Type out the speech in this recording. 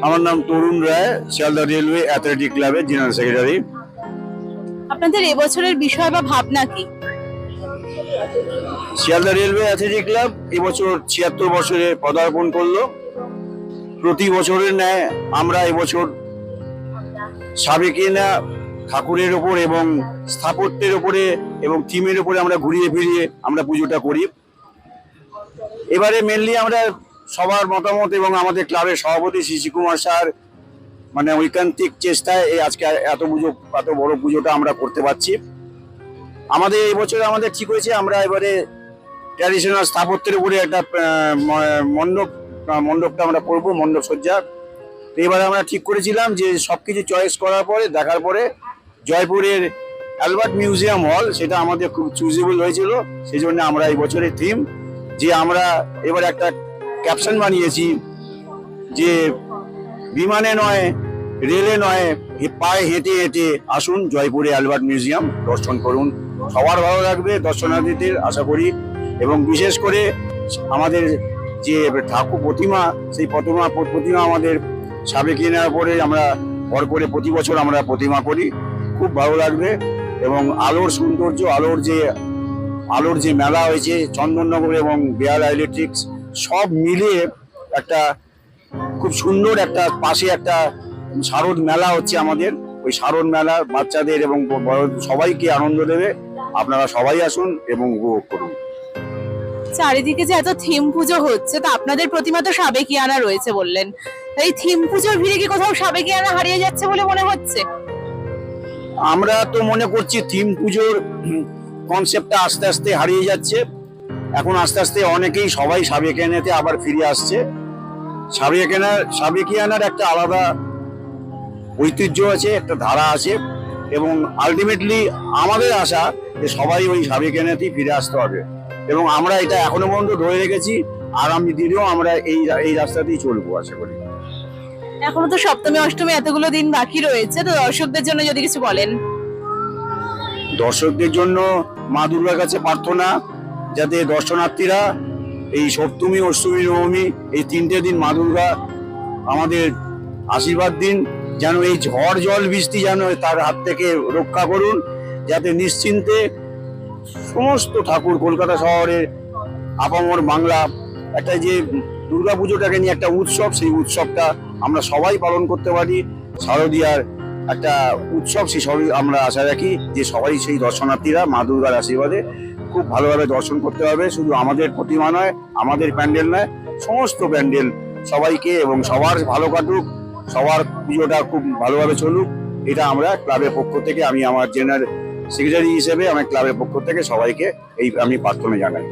আমার নাম তরুণ রায়, Sealdah railway athletic ক্লাবের জেনারেল সেক্রেটারি। আপনাদের এবছরের বিষয় বা ভাবনা কি? শিয়ালদা রেলওয়ে অ্যাথলেটিক ক্লাব এবছর ৭৬ বছরে পদার্পণ করলো। প্রতি বছরের ন্যায় আমরা এবছর সাবেকিনা ঠাকুরের ওপর এবং স্থাপত্যের ওপরে এবং থিমের ওপরে আমরা ঘুরিয়ে ফিরিয়ে আমরা পুজোটা করি। এবারে মেনলি আমরা সবার মতামত এবং আমাদের ক্লাবের সভাপতি শ্রী কুমার স্যার মানে ঐকান্তিক চেষ্টায় এই আজকে এত বড় পুজোটা আমরা করতে পারছি। আমাদের এবছর আমাদের ঠিক হয়েছে আমরা এবারে ট্র্যাডিশনাল স্থাপত্যের উপরে একটা মণ্ডপটা আমরা করবো, মণ্ডপ সজ্জা। তো এবারে আমরা ঠিক করেছিলাম যে সবকিছু চয়েস করার পরে দেখার পরে জয়পুরের অ্যালবার্ট মিউজিয়াম হল সেটা আমাদের খুব চুজেবল হয়েছিল। সেই জন্য আমরা এই বছরের থিম যে আমরা এবার একটা ক্যাপশন বানিয়েছি যে বিমানে নয়, রেলে নয়, পায়ে হেঁটে হেঁটে আসুন জয়পুরে অ্যালবার্ট মিউজিয়াম দর্শন করুন। সবার ভালো লাগবে দর্শনার্থীদের আশা করি। এবং বিশেষ করে আমাদের যে ঠাকুর প্রতিমা, সেই প্রতিমা আমাদের সাবেকিনার উপরে আমরা ভর করে প্রতি বছর আমরা প্রতিমা করি, খুব ভালো লাগবে। এবং আলোর সৌন্দর্য, আলোর যে মেলা হয়েছে চন্দননগর এবং বেহালা ইলেকট্রিক্স সব মিলিয়ে একটা খুব সুন্দর একটা পাশে একটা শারদ মেলা হচ্ছে আমাদের। ওই শারদ মেলা বাচ্চাদের এবং সবাইকে আনন্দ দেবে। আপনারা সবাই আসুন এবং উপভোগ করুন। চারিদিকে যে এত থিম পুজো হচ্ছে, তা আপনাদের প্রতিমা তো সাবেকিয়ানা রয়েছে বললেন, এই থিম পুজোর ভিড়ে কি কোথাও সাবেকিয়ানা হারিয়ে যাচ্ছে বলে মনে হচ্ছে? আমরা তো মনে করছি থিম পুজোর কনসেপ্টটা আস্তে আস্তে হারিয়ে যাচ্ছে। এখন আস্তে আস্তে অনেকেই সবাই সাবেকিয়ানাতে আবার ফিরে আসছে। সাবেকিয়ানার একটা আলাদা ঐতিহ্য আছে, একটা ধারা আছে এবং আলটিমেটলি আমাদের আশা যে সবাই ওই সাবেকিয়ানাতেই ফিরে আসতে হবে এবং আমরা এটা এখনো পর্যন্ত ধরে রেখেছি। আগামী দিনেও আমরা এই রাস্তাতেই চলবো আশা করি। এখনো তো সপ্তমী অষ্টমী এতগুলো দিন বাকি রয়েছে, তো দর্শকদের জন্য যদি কিছু বলেন। দর্শকদের জন্য মা দুর্গার কাছে প্রার্থনা যাতে দর্শনার্থীরা এই সপ্তমী অষ্টমী নবমী এই 3টে দিন মা দুর্গা আমাদের আশীর্বাদ দিন, যেন এই ঝড় জল বৃষ্টি যেন তার হাত থেকে রক্ষা করুন, যাতে নিশ্চিন্তে সমস্ত ঠাকুর কলকাতা শহরের আপামর বাংলা একটা যে দুর্গা পুজোটাকে নিয়ে একটা উৎসব, সেই উৎসবটা আমরা সবাই পালন করতে পারি। শারদীয়ার একটা উৎসব, সেই সবই আমরা আশা রাখি যে সবাই সেই দর্শনার্থীরা মা দুর্গার আশীর্বাদে খুব ভালোভাবে দর্শন করতে হবে। শুধু আমাদের প্রতিমা নয়, আমাদের প্যান্ডেল নয়, সমস্ত প্যান্ডেল সবাইকে এবং সবার ভালো কাটুক, সবার পুজোটা খুব ভালোভাবে চলুক, এটা আমরা ক্লাবের পক্ষ থেকে, আমি আমার জেনারেল সেক্রেটারি হিসেবে আমার ক্লাবের পক্ষ থেকে সবাইকে আমি প্রার্থনা জানাই।